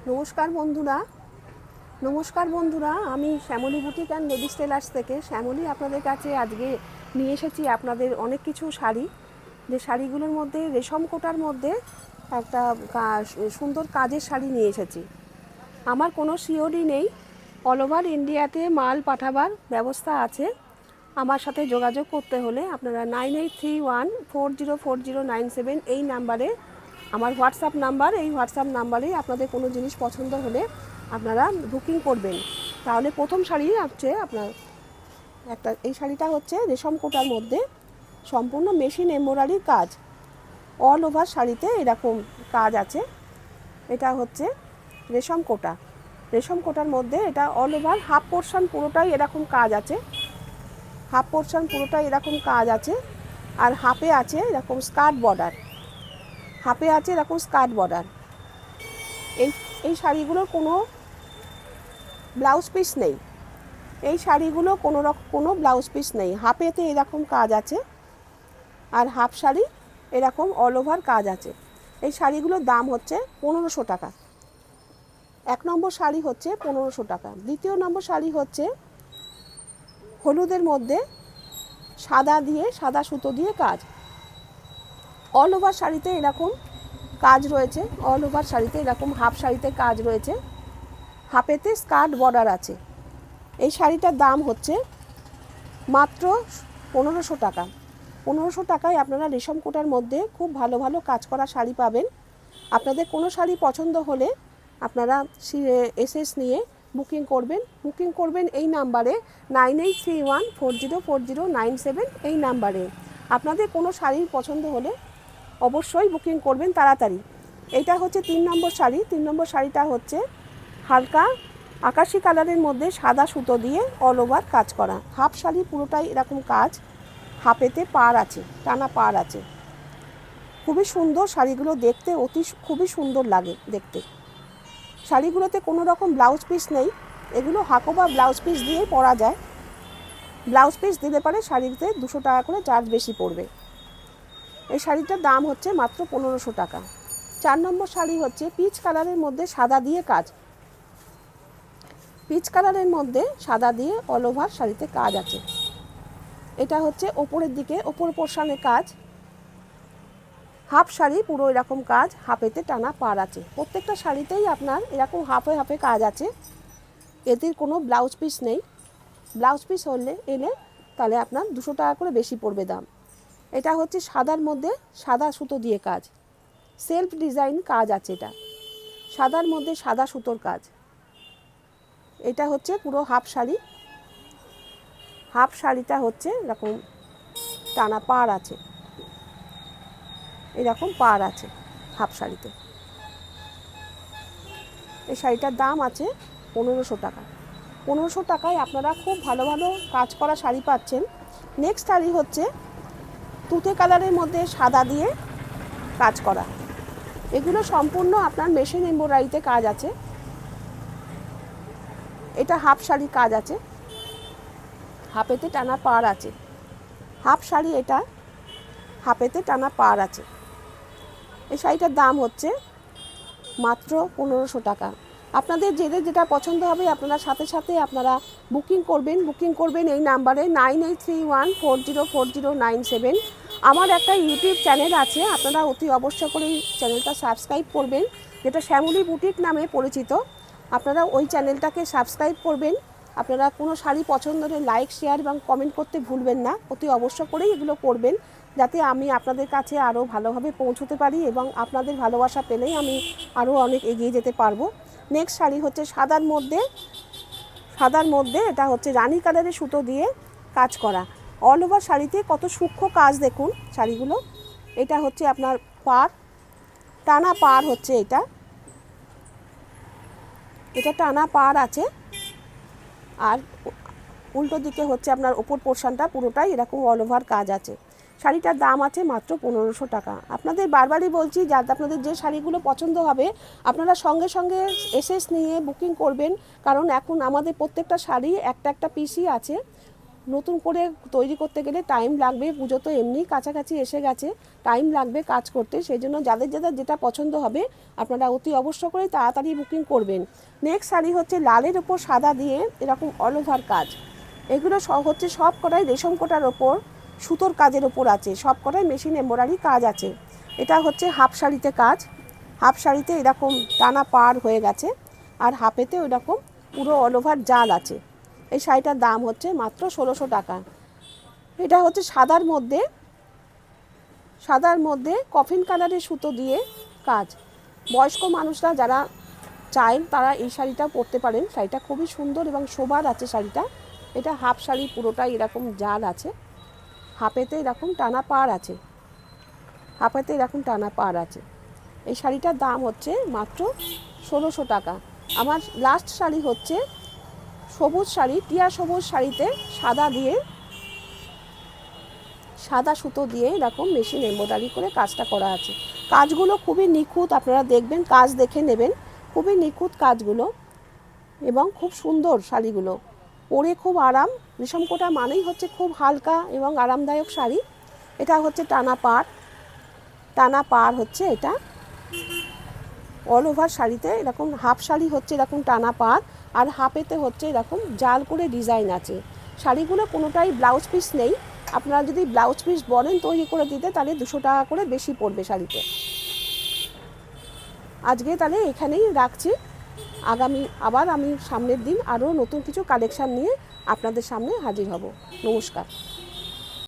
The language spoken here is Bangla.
নমস্কার বন্ধুরা, আমি Shyamali boutique and ladies tailors থেকে শ্যামলী আপনাদের কাছে আজকে নিয়ে এসেছি আপনাদের অনেক কিছু শাড়ি। যে শাড়িগুলোর মধ্যে রেশম কোটার মধ্যে একটা সুন্দর কাজের শাড়ি নিয়ে এসেছি। আমার কোনো সিওডি নেই, অল ওভার ইন্ডিয়াতে মাল পাঠাবার ব্যবস্থা আছে। আমার সাথে যোগাযোগ করতে হলে আপনারা 9831404097 এই নাম্বারে, আমার হোয়াটসঅ্যাপ নাম্বার, এই হোয়াটসঅ্যাপ নাম্বারেই আপনাদের কোনো জিনিস পছন্দ হলে আপনারা বুকিং করবেন। তাহলে প্রথম শাড়ি হচ্ছে আপনার এই শাড়িটা হচ্ছে রেশম কোটার মধ্যে সম্পূর্ণ মেশিন এমব্রয়ডারির কাজ, অল ওভার শাড়িতে এরকম কাজ আছে। এটা হচ্ছে রেশম কোটার মধ্যে এটা অল ওভার হাফ পোর্শন পুরোটাই এরকম কাজ আছে, আর হাফে আছে এরকম স্কার্ট বর্ডার। এই শাড়িগুলোর কোনো ব্লাউজ পিস নেই, কোনো ব্লাউজ পিস নেই। হাফেতে এরকম কাজ আছে আর হাফ শাড়ি এরকম অল ওভার কাজ আছে। এই শাড়িগুলোর দাম হচ্ছে 1500 টাকা। 1 নম্বর শাড়ি হচ্ছে 1500 টাকা। দ্বিতীয় নম্বর শাড়ি হচ্ছে হলুদের মধ্যে সাদা সুতো দিয়ে কাজ, অল ওভার শাড়িতে এরকম কাজ রয়েছে। অল ওভার শাড়িতে এরকম হাফ শাড়িতে কাজ রয়েছে, হাফেতে স্কার্ট বর্ডার আছে। এই শাড়িটার দাম হচ্ছে মাত্র 1500 টাকা। 1500 টাকায় আপনারা রেশম কোটার মধ্যে খুব ভালো ভালো কাজ করা শাড়ি পাবেন। আপনাদের কোনো শাড়ি পছন্দ হলে আপনারা এসএস নিয়ে বুকিং করবেন এই নাম্বারে 9831404097 এই নাম্বারে। আপনাদের কোনো শাড়ির পছন্দ হলে অবশ্যই বুকিং করবেন তাড়াতাড়ি। এইটা হচ্ছে 3 নম্বর শাড়ি। 3 নম্বর শাড়িটা হচ্ছে হালকা আকাশি কালারের মধ্যে সাদা সুতো দিয়ে অল ওভার কাজ করা, হাফ শাড়ি পুরোটাই এরকম কাজ, হাফেতে টানা পাড় আছে। খুবই সুন্দর শাড়িগুলো দেখতে, খুবই সুন্দর লাগে দেখতে। শাড়িগুলোতে কোনো রকম ব্লাউজ পিস নেই, এগুলো হাকো বা ব্লাউজ পিস দিয়েই পরা যায়। ব্লাউজ পিস দিলে পরে শাড়িতে 200 টাকা করে চার্জ বেশি পড়বে। এই শাড়িটার দাম হচ্ছে মাত্র 1500 টাকা। 4 নম্বর শাড়ি হচ্ছে পিচ কালারের মধ্যে সাদা দিয়ে অল ওভার শাড়িতে কাজ আছে। এটা হচ্ছে ওপর পোর্শনে কাজ, হাফ শাড়ি পুরো এরকম কাজ, হাফেতে টানা পাড় আছে। প্রত্যেকটা শাড়িতেই আপনার এরকম হাফে কাজ আছে, এতে কোনো ব্লাউজ পিস নেই। ব্লাউজ পিস এলে তাহলে আপনার 200 টাকা করে বেশি পড়বে দাম। এটা হচ্ছে সাদার মধ্যে সাদা সুতো দিয়ে কাজ, সেলফ ডিজাইন কাজ আছে। এটা সাদার মধ্যে সাদা সুতোর কাজ। এটা হচ্ছে পুরো হাফ শাড়িটা হচ্ছে এরকম টানা পাড় আছে, এরকম পাড় আছে হাফ শাড়িতে। এই শাড়িটার দাম আছে 1500 টাকা। 1500 টাকায় আপনারা খুব ভালো ভালো কাজ করা শাড়ি পাচ্ছেন। নেক্সট শাড়ি হচ্ছে তুতে কালারের মধ্যে সাদা দিয়ে কাজ করা, এগুলো সম্পূর্ণ আপনার মেশিন এমব্রয়ডারিতে কাজ আছে। এটা হাফ শাড়ি কাজ আছে, হাফেতে টানা পাড় আছে। হাফ শাড়ি এটা, হাফেতে টানা পাড় আছে। এই শাড়িটার দাম হচ্ছে মাত্র 1500 টাকা। আপনাদের যেটা পছন্দ হবে আপনারা সাথে আপনারা বুকিং করবেন এই নাম্বারে 9831404097। আমার একটা ইউটিউব চ্যানেল আছে, আপনারা অতি অবশ্য করে এই চ্যানেলটা সাবস্ক্রাইব করবেন, যেটা শ্যামলী বুটিক নামে পরিচিত। আপনারা ওই চ্যানেলটাকে সাবস্ক্রাইব করবেন। আপনারা কোনো শাড়ি পছন্দ হলে লাইক, শেয়ার এবং কমেন্ট করতে ভুলবেন না। অতি অবশ্য করেই এগুলো করবেন, যাতে আমি আপনাদের কাছে আরও ভালোভাবে পৌঁছতে পারি এবং আপনাদের ভালোবাসা পেলেই আমি আরও অনেক এগিয়ে যেতে পারবো। নেক্সট শাড়ি হচ্ছে সাদার মধ্যে এটা হচ্ছে রানী কালারের সুতো দিয়ে কাজ করা, অল ওভার শাড়িতে কত সূক্ষ্ম কাজ দেখুন শাড়িগুলো। এটা হচ্ছে আপনার টানা পাড় হচ্ছে, এটা টানা পাড় আছে, আর উল্টো দিকে হচ্ছে আপনার ওপর পোর্শনটা পুরোটাই এরকম অল ওভার কাজ আছে। শাড়িটার দাম আছে মাত্র 1500 টাকা। আপনাদের বারবারই বলছি, যাতে আপনাদের যে শাড়িগুলো পছন্দ হবে আপনারা সঙ্গে এসএস নিয়ে বুকিং করবেন, কারণ এখন আমাদের প্রত্যেকটা শাড়ি একটা পিসই আছে। নতুন করে তৈরি করতে গেলে টাইম লাগবে, পুজো তো এমনি কাছাকাছি এসে গেছে, টাইম লাগবে কাজ করতে, সেই জন্য যাদের যাদের যেটা পছন্দ হবে আপনারা অতি অবশ্য করে তাড়াতাড়ি বুকিং করবেন। নেক্সট শাড়ি হচ্ছে লালের ওপর সাদা দিয়ে এরকম অল ওভার কাজ। এগুলো হচ্ছে সব কটাই রেশম কোটার ওপর সুতোর কাজের ওপর আছে, সব কটাই মেশিন এমব্রয়ডারি কাজ আছে। এটা হচ্ছে হাফ শাড়িতে কাজ, হাফ শাড়িতে এরকম টানা পাড় হয়ে গেছে, আর হাফেতে ওই রকম পুরো অল ওভার জাল আছে। এই শাড়িটার দাম হচ্ছে মাত্র 1600 টাকা। এটা হচ্ছে সাদার মধ্যে কফিন কালারের সুতো দিয়ে কাজ। বয়স্ক মানুষরা যারা চান তারা এই শাড়িটা পরতে পারেন। শাড়িটা খুবই সুন্দর এবং শোভার আছে শাড়িটা। এটা হাফ শাড়ি, পুরোটাই এরকম জাল আছে, হাফেতে এরকম টানা পাড় আছে, হাফেতে এরকম টানা পাড় আছে। এই শাড়িটার দাম হচ্ছে মাত্র 1600 টাকা। আমার লাস্ট শাড়ি হচ্ছে সবুজ শাড়ি, টিয়া সবুজ শাড়িতে সাদা সুতো দিয়ে এরকম মেশিন এমব্রয়ডারি করে কাজটা করা আছে। কাজগুলো খুবই নিখুঁত, আপনারা দেখবেন, কাজ দেখে নেবেন, খুবই নিখুঁত কাজগুলো এবং খুব সুন্দর শাড়িগুলো, পরে খুব আরাম। রেশম কোটা মানেই হচ্ছে খুব হালকা এবং আরামদায়ক শাড়ি। এটা হচ্ছে টানা পাড় হচ্ছে এটা অল ওভার শাড়িতে। এরকম হাফ শাড়ি হচ্ছে এরকম টানা পাড়, আর হাফেতে হচ্ছে এরকম জাল করে ডিজাইন আছে। শাড়িগুলো কোনোটাই ব্লাউজ পিস নেই, আপনারা যদি ব্লাউজ পিস বলেন তৈরি করে দিতে তাহলে 200 টাকা করে বেশি পড়বে শাড়িতে। আজকে তাহলে এখানেই রাখছি, আবার আমি সামনের দিন আরও নতুন কিছু কালেকশান নিয়ে আপনাদের সামনে হাজির হব। নমস্কার।